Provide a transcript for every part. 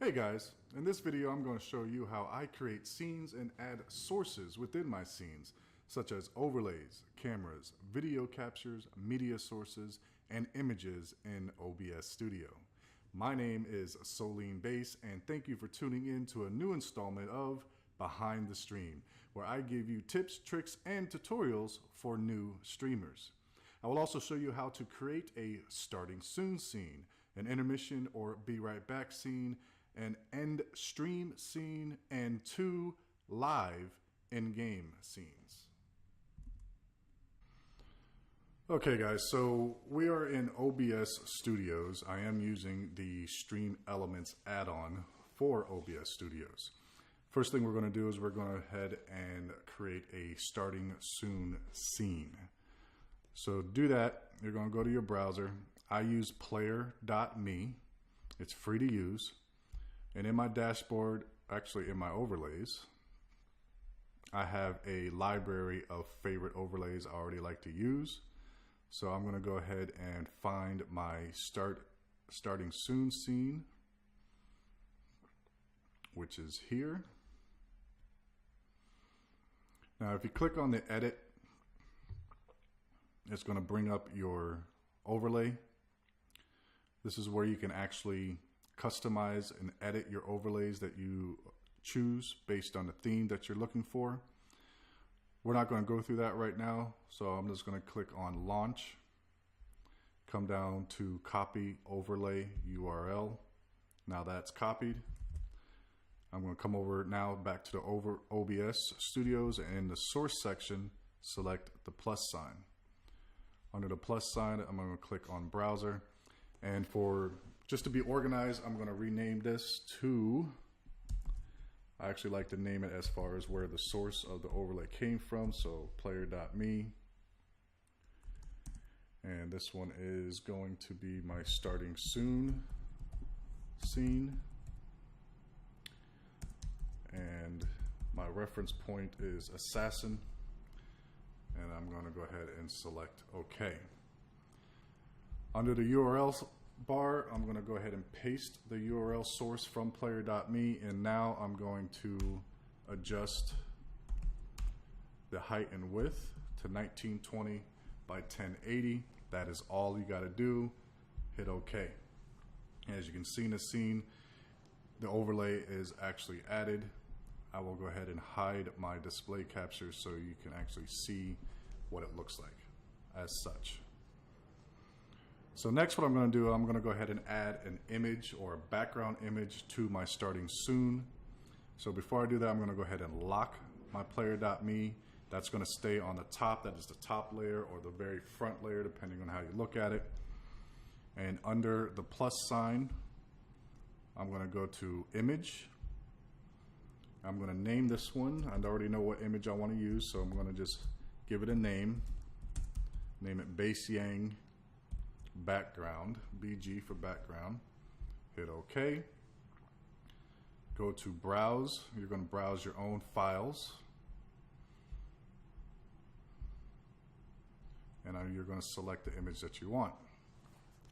Hey guys, in this video I'm going to show you how I create scenes and add sources within my scenes, such as overlays, cameras, video captures, media sources, and images in OBS Studio. My name is Soline Bass, and thank you for tuning in to a new installment of Behind the Stream, where I give you tips, tricks, and tutorials for new streamers. I will also show you how to create a starting soon scene, an intermission or be right back scene, an end stream scene, and 2 live in-game scenes. Okay guys, so we are in OBS Studios. I am using the Stream Elements add-on for OBS Studios. First thing we're going to do is we're going to head and create a starting soon scene. So to do that, you're going to go to your browser. I use player.me. It's free to use. And in my dashboard, actually in my overlays, I have a library of favorite overlays I already like to use. So I'm going to go ahead and find my starting soon scene, which is here. Now, if you click on the edit, it's going to bring up your overlay. This is where you can actually customize and edit your overlays that you choose based on the theme that you're looking for. We're not going to go through that right now, so I'm just going to click on launch, come down to copy overlay URL. Now that's copied. I'm going to come over now back to the OBS Studios, and in the source section, select the plus sign. Under the plus sign, I'm going to click on browser, and just to be organized, I'm going to rename this to, I actually like to name it as far as where the source of the overlay came from, so player.me. And this one is going to be my starting soon scene. And my reference point is assassin. And I'm going to go ahead and select OK. Under the URL bar, I'm going to go ahead and paste the URL source from player.me, and now I'm going to adjust the height and width to 1920 by 1080. That is all you got to do. Hit OK. As you can see in the scene, the overlay is actually added. I will go ahead and hide my display capture so you can actually see what it looks like as such. So next, what I'm going to do, I'm going to go ahead and add an image or a background image to my starting soon. So before I do that, I'm going to go ahead and lock my player.me. That's going to stay on the top. That is the top layer or the very front layer, depending on how you look at it. And under the plus sign, I'm going to go to image. I'm going to name this one. I already know what image I want to use, so I'm going to just give it a name. Name it Bass Yang Background, BG for background. Hit OK. Go to browse. You're going to browse your own files. And you're going to select the image that you want.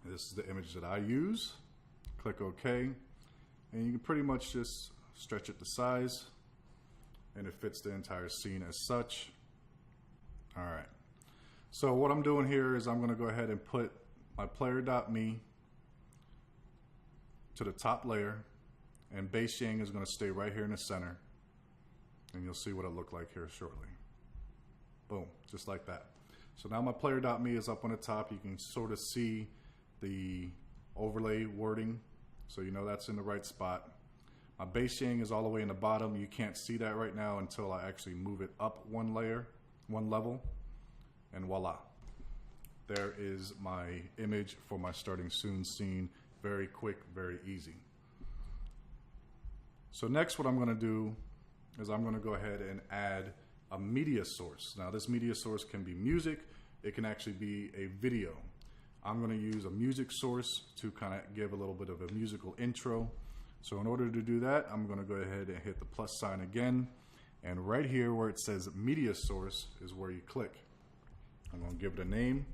This is the image that I use. Click OK. And you can pretty much just stretch it to size, and it fits the entire scene as such. All right. So what I'm doing here is I'm going to go ahead and put my player.me to the top layer, and Bass Yang is going to stay right here in the center, and you'll see what it looked like here shortly. Boom, just like that. So now my player.me is up on the top. You can sort of see the overlay wording, so you know that's in the right spot. My Bass Yang is all the way in the bottom. You can't see that right now until I actually move it up one level, and voila. There is my image for my starting soon scene. Very quick, very easy. So next, what I'm going to do is I'm going to go ahead and add a media source. Now this media source can be music. It can actually be a video. I'm going to use a music source to kind of give a little bit of a musical intro. So in order to do that, I'm going to go ahead and hit the plus sign again. And right here where it says media source is where you click. I'm going to give it a name.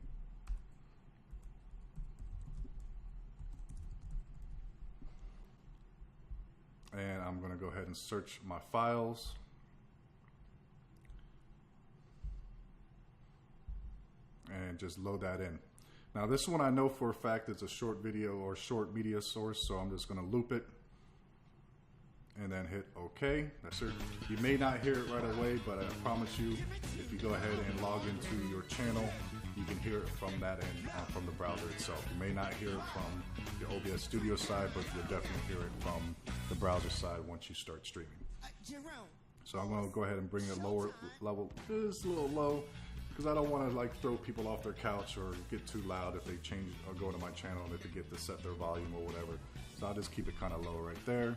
I'm going to go ahead and search my files. And just load that in. Now this one I know for a fact it's a short video or short media source, so I'm just going to loop it and then hit OK. That's it. You may not hear it right away, but I promise you, if you go ahead and log into your channel, you can hear it from that end, from the browser itself. You may not hear it from the OBS Studio side, but you'll definitely hear it from the browser side once you start streaming. So I'm going to go ahead and bring it lower level, just a little low, because I don't want to like throw people off their couch or get too loud if they change or go to my channel and they forget to set their volume or whatever. So I'll just keep it kind of low right there.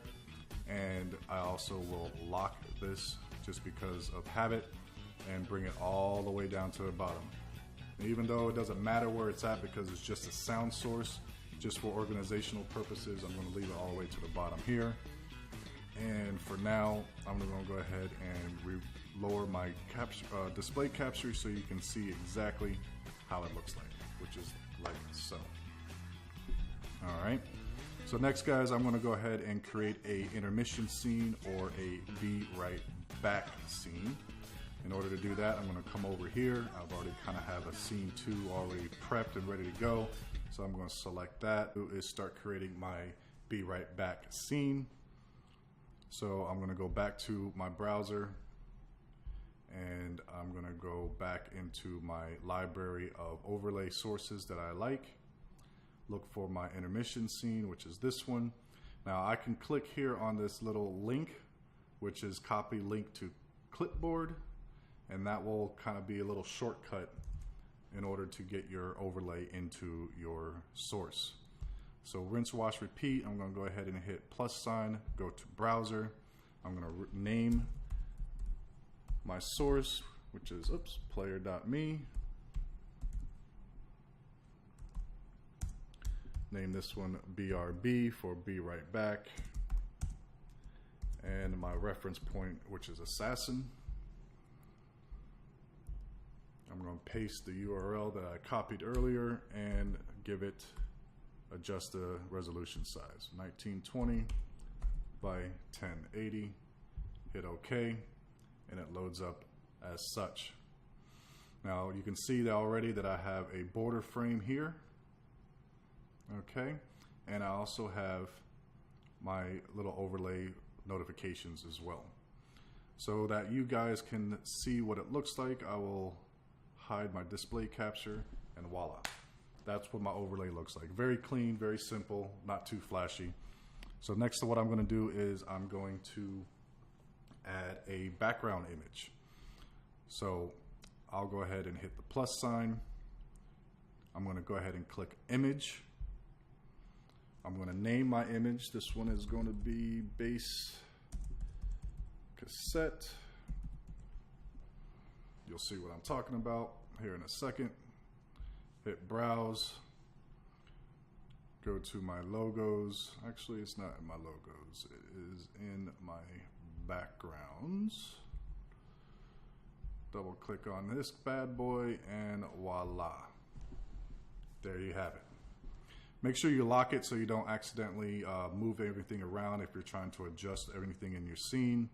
And I also will lock this just because of habit and bring it all the way down to the bottom. And even though it doesn't matter where it's at because it's just a sound source, just for organizational purposes, I'm going to leave it all the way to the bottom here. And for now, I'm going to go ahead and lower my display capture so you can see exactly how it looks like, which is like so. All right. So next, guys, I'm going to go ahead and create a intermission scene or a be right back scene. In order to do that, I'm going to come over here. I've already kind of have a scene 2 already prepped and ready to go. So I'm going to select that. Is start creating my be right back scene. So I'm going to go back to my browser and I'm going to go back into my library of overlay sources that I like. Look for my intermission scene, which is this one. Now I can click here on this little link, which is copy link to clipboard, and that will kind of be a little shortcut in order to get your overlay into your source. So rinse, wash, repeat. I'm going to go ahead and hit plus sign, go to browser. I'm going to name my source, which is player.me. Name this one BRB for be right back. And my reference point, which is assassin. I'm going to paste the URL that I copied earlier and give it, adjust the resolution size, 1920 by 1080, hit OK, and it loads up as such. Now you can see that already that I have a border frame here, okay, and I also have my little overlay notifications as well. So that you guys can see what it looks like, I will hide my display capture, and voila. That's what my overlay looks like. Very clean, very simple, not too flashy. So next to what I'm going to do is I'm going to add a background image. So I'll go ahead and hit the plus sign. I'm going to go ahead and click image. I'm going to name my image. This one is going to be base cassette. You'll see what I'm talking about here in a second. Hit browse. Go to my logos. Actually, it's not in my logos. It is in my backgrounds. Double click on this bad boy and voila. There you have it. Make sure you lock it so you don't accidentally move everything around if you're trying to adjust everything in your scene.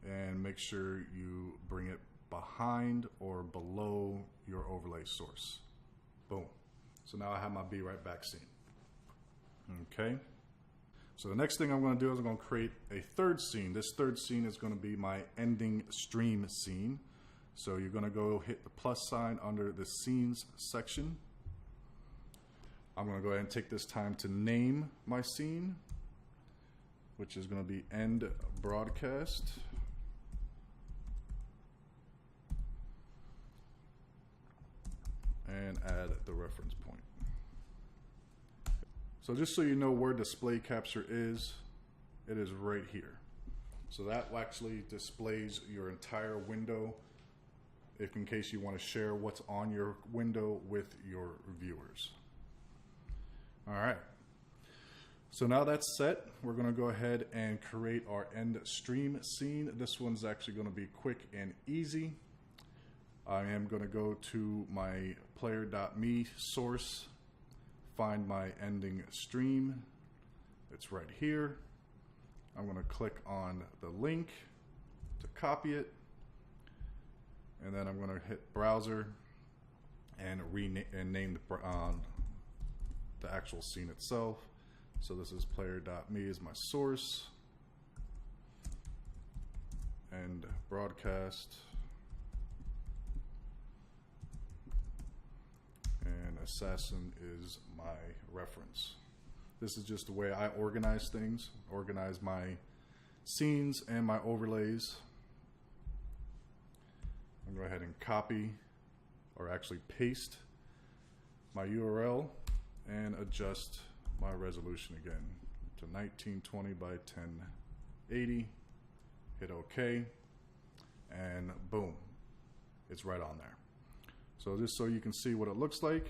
And make sure you bring it behind or below your overlay source. Boom. So now I have my be right back scene. Okay. So the next thing I'm going to do is I'm going to create a third scene. This third scene is going to be my ending stream scene. So you're going to go hit the plus sign under the scenes section. I'm going to go ahead and take this time to name my scene, which is going to be end broadcast. And add the reference point. So just so you know where display capture is, it is right here. So that actually displays your entire window if in case you want to share what's on your window with your viewers. All right. So now that's set, we're going to go ahead and create our end stream scene. This one's actually going to be quick and easy. I am going to go to my player.me source, find my ending stream. It's right here. I'm going to click on the link to copy it, and then I'm going to hit browser and name the actual scene itself. So this is player.me is my source, and broadcast, and assassin is my reference. This is just the way I organize things, organize my scenes and my overlays. I'm going to go ahead and copy, or actually paste, my URL and adjust my resolution again to 1920 by 1080. Hit OK, and boom, it's right on there. So just so you can see what it looks like,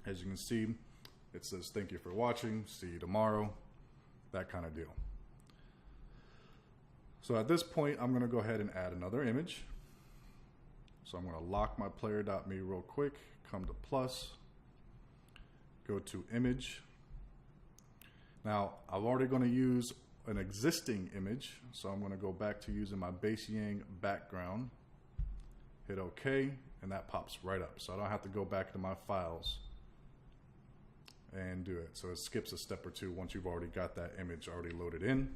as you can see, it says thank you for watching, see you tomorrow, that kind of deal. So at this point, I'm going to go ahead and add another image. So I'm going to lock my player.me real quick, come to plus, go to image. Now, I'm already going to use an existing image, so I'm going to go back to using my base Yang background, hit OK, and that pops right up. So I don't have to go back to my files and do it. So it skips a step or two once you've already got that image already loaded in.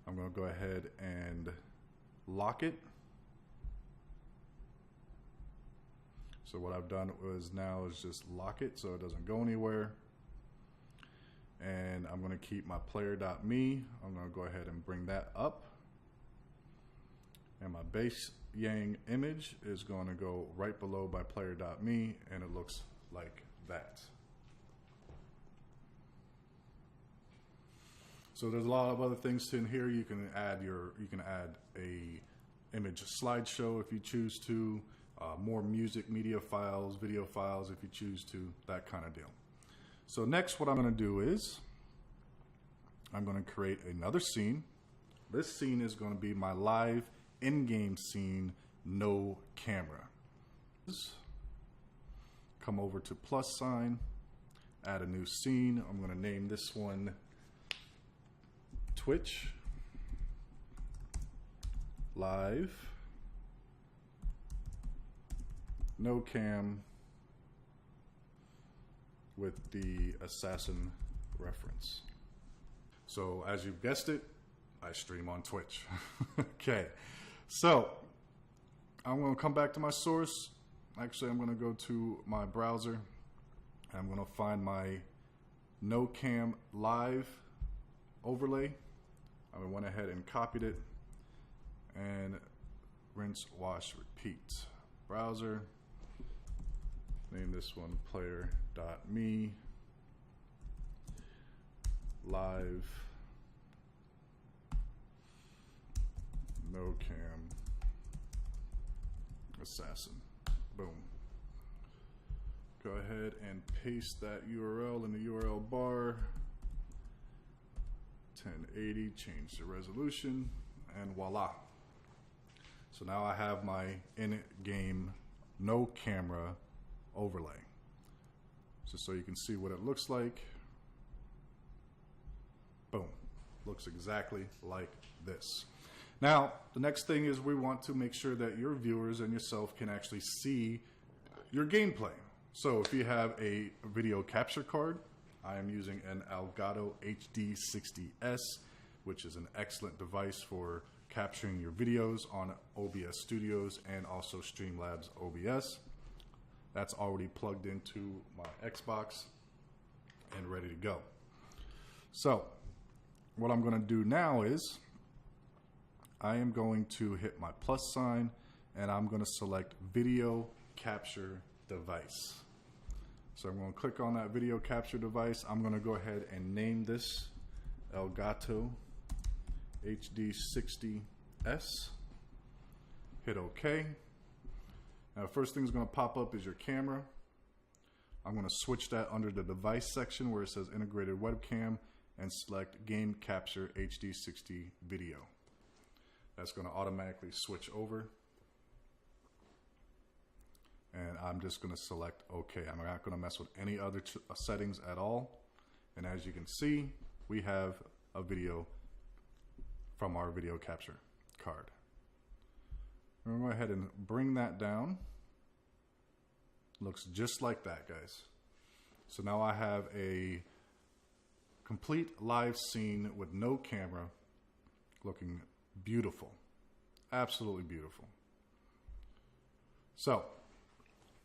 I'm going to go ahead and lock it. So what I've done now is just lock it so it doesn't go anywhere. And I'm going to keep my player.me. I'm going to go ahead and bring that up. And my base Yang image is going to go right below my player.me, and it looks like that. So there's a lot of other things in here. You can add a image slideshow if you choose to, more music, media files, video files if you choose to, that kind of deal. So next, what I'm going to do is I'm going to create another scene. This scene is going to be my live in-game scene, no camera. Come over to plus sign, add a new scene. I'm going to name this one Twitch live, no cam, with the assassin reference. So as you've guessed it, I stream on Twitch. Okay, so I'm going to come back to my source. Actually, I'm going to go to my browser, and I'm going to find my no cam live overlay. I went ahead and copied it, and rinse, wash, repeat. Browser, name this one player.me live no cam assassin. Boom. Go ahead and paste that URL in the URL bar. 1080, change the resolution, and voila. So now I have my in-game no camera overlay. Just so you can see what it looks like. Boom. Looks exactly like this. Now, the next thing is we want to make sure that your viewers and yourself can actually see your gameplay. So if you have a video capture card, I am using an Elgato HD60S, which is an excellent device for capturing your videos on OBS Studios and also Streamlabs OBS. That's already plugged into my Xbox and ready to go. So what I'm going to do now is I am going to hit my plus sign, and I'm going to select video capture device. So I'm going to click on that video capture device. I'm going to go ahead and name this Elgato HD60S. Hit OK. Now, first thing that's going to pop up is your camera. I'm going to switch that under the device section where it says integrated webcam and select game capture HD60 video. That's going to automatically switch over. And I'm just going to select OK. I'm not going to mess with any other settings at all. And as you can see, we have a video from our video capture card. We're going to go ahead and bring that down. Looks just like that, guys. So now I have a complete live scene with no camera, looking beautiful. Absolutely beautiful. So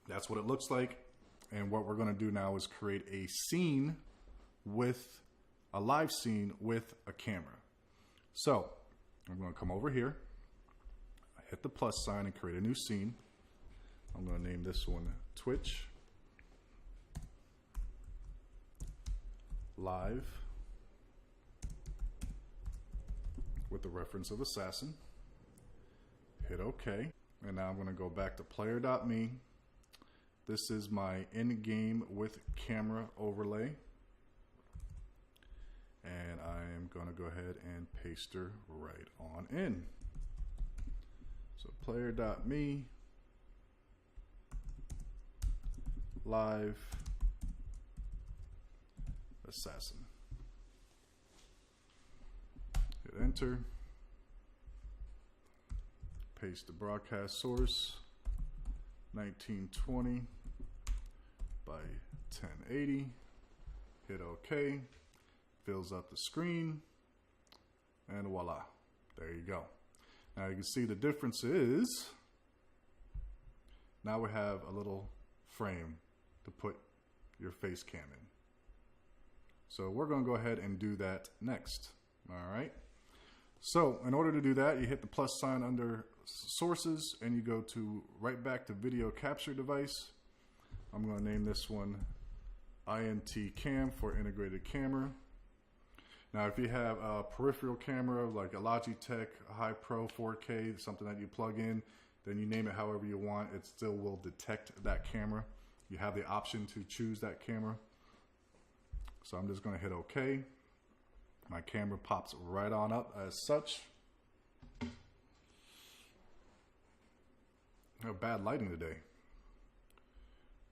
that's what it looks like. And what we're going to do now is create a scene with a live scene with a camera. So I'm going to come over here, hit the plus sign and create a new scene. I'm going to name this one Twitch Live with the reference of Assassin. Hit OK. And now I'm going to go back to player.me. This is my in-game with camera overlay. And I am going to go ahead and paste her right on in. So player.me live Assassin. Hit enter. Paste the broadcast source, 1920 by 1080. Hit OK. Fills up the screen. And voila. There you go. Now you can see the difference is now we have a little frame to put your face cam in. So we're going to go ahead and do that next. All right. So in order to do that, you hit the plus sign under sources and you go to right back to video capture device. I'm going to name this one INT cam for integrated camera. Now if you have a peripheral camera like a Logitech, a High Pro 4K, something that you plug in, then you name it however you want, it still will detect that camera. You have the option to choose that camera. So I'm just going to hit OK. My camera pops right on up as such. Bad lighting today.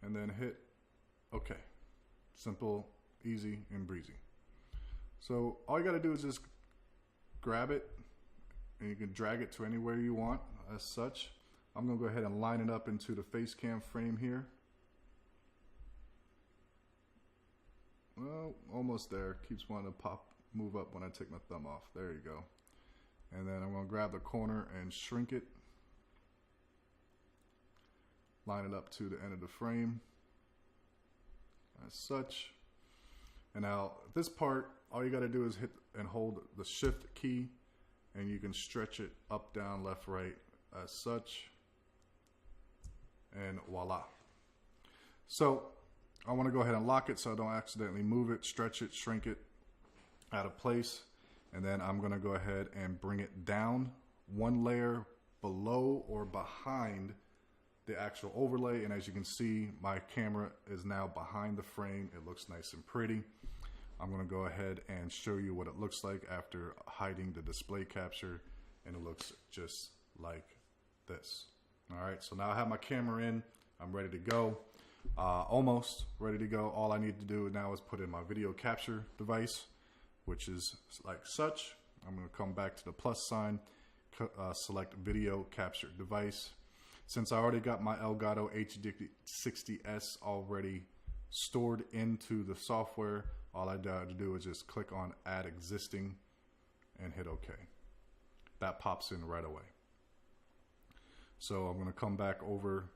And then hit OK. Simple, easy, and breezy. So all you got to do is just grab it and you can drag it to anywhere you want as such. I'm going to go ahead and line it up into the face cam frame here. Well, almost there. Keeps wanting to move up when I take my thumb off. There you go. And then I'm going to grab the corner and shrink it. Line it up to the end of the frame as such. And now this part, all you got to do is hit and hold the shift key and you can stretch it up, down, left, right as such. And voila. So I want to go ahead and lock it so I don't accidentally move it, stretch it, shrink it out of place. And then I'm going to go ahead and bring it down one layer below or behind the actual overlay. And as you can see, my camera is now behind the frame. It looks nice and pretty. I'm going to go ahead and show you what it looks like after hiding the display capture, and it looks just like this. All right, so now I have my camera in. I'm ready to go. Almost ready to go. All I need to do now is put in my video capture device, which is like such. I'm going to come back to the plus sign, select video capture device. Since I already got my Elgato HD60S already stored into the software, all I got to do is just click on add existing and hit OK. That pops in right away. So I'm going to come back over.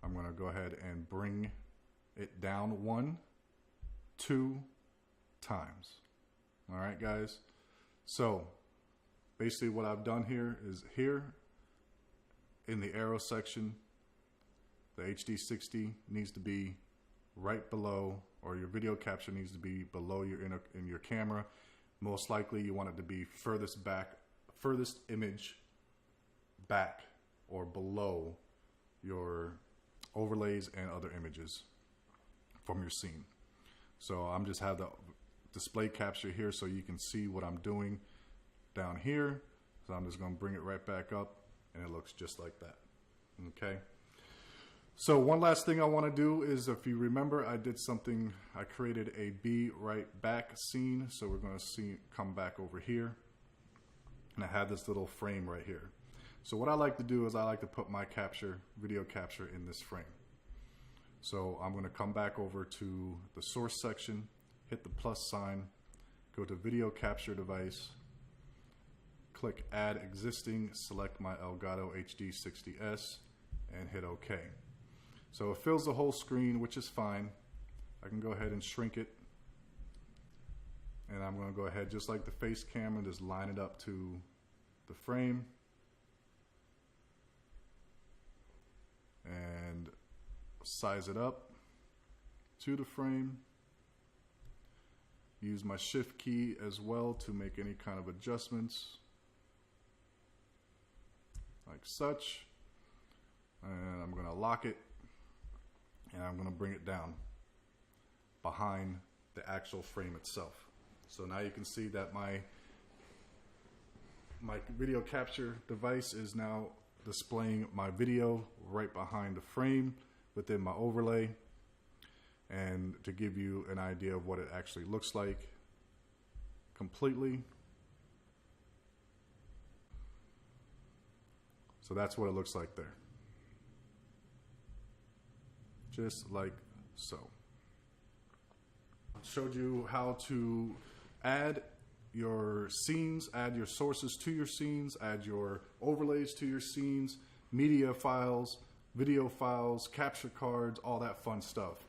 I'm going to go ahead and bring it down 1, 2 times. All right, guys. So basically what I've done here is here in the arrow section, the HD60 needs to be right below, or your video capture needs to be below in your camera. Most likely you want it to be furthest image back or below your overlays and other images from your scene. So I'm just have the display capture here so you can see what I'm doing down here. So I'm just going to bring it right back up and it looks just like that. Okay. So one last thing I want to do is, if you remember, I created a be right back scene. So we're going to come back over here, and I had this little frame right here. So what I like to do is I like to put my video capture in this frame. So I'm going to come back over to the source section, hit the plus sign, go to video capture device, click add existing, select my Elgato HD 60S, and hit OK. So it fills the whole screen, which is fine. I can go ahead and shrink it. And I'm going to go ahead, just like the face cam, and just line it up to the frame. And size it up to the frame. Use my shift key as well to make any kind of adjustments, like such. And I'm going to lock it, and I'm going to bring it down behind the actual frame itself. So now you can see that my video capture device is now displaying my video right behind the frame within my overlay, and to give you an idea of what it actually looks like completely. So that's what it looks like there. Just like so. Showed you how to add your scenes, add your sources to your scenes, add your overlays to your scenes, media files, video files, capture cards, all that fun stuff.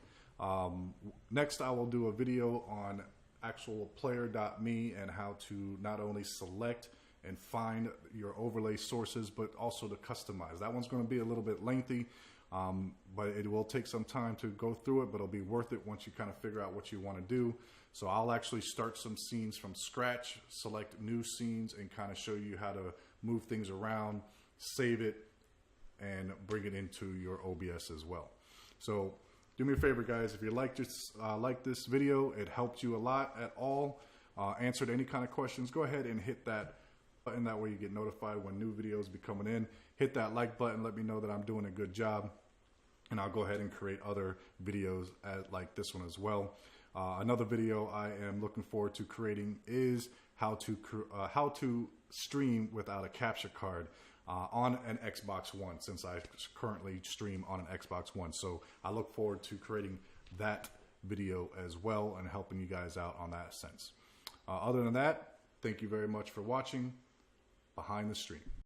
Next, I will do a video on actual player.me and how to not only select and find your overlay sources, but also to customize. That one's going to be a little bit lengthy, but it will take some time to go through it, but it'll be worth it once you kind of figure out what you want to do. So I'll actually start some scenes from scratch, select new scenes, and kind of show you how to move things around, save it, and bring it into your OBS as well. So do me a favor, guys, if you like this video, it helped you a lot at all, answered any kind of questions, go ahead and hit that button. That way you get notified when new videos be coming in. Hit that like button, let me know that I'm doing a good job, and I'll go ahead and create other videos like this one as well. Another video I am looking forward to creating is how to stream without a capture card on an Xbox One, since I currently stream on an Xbox One. So I look forward to creating that video as well and helping you guys out on that sense. Other than that, thank you very much for watching Behind the Stream.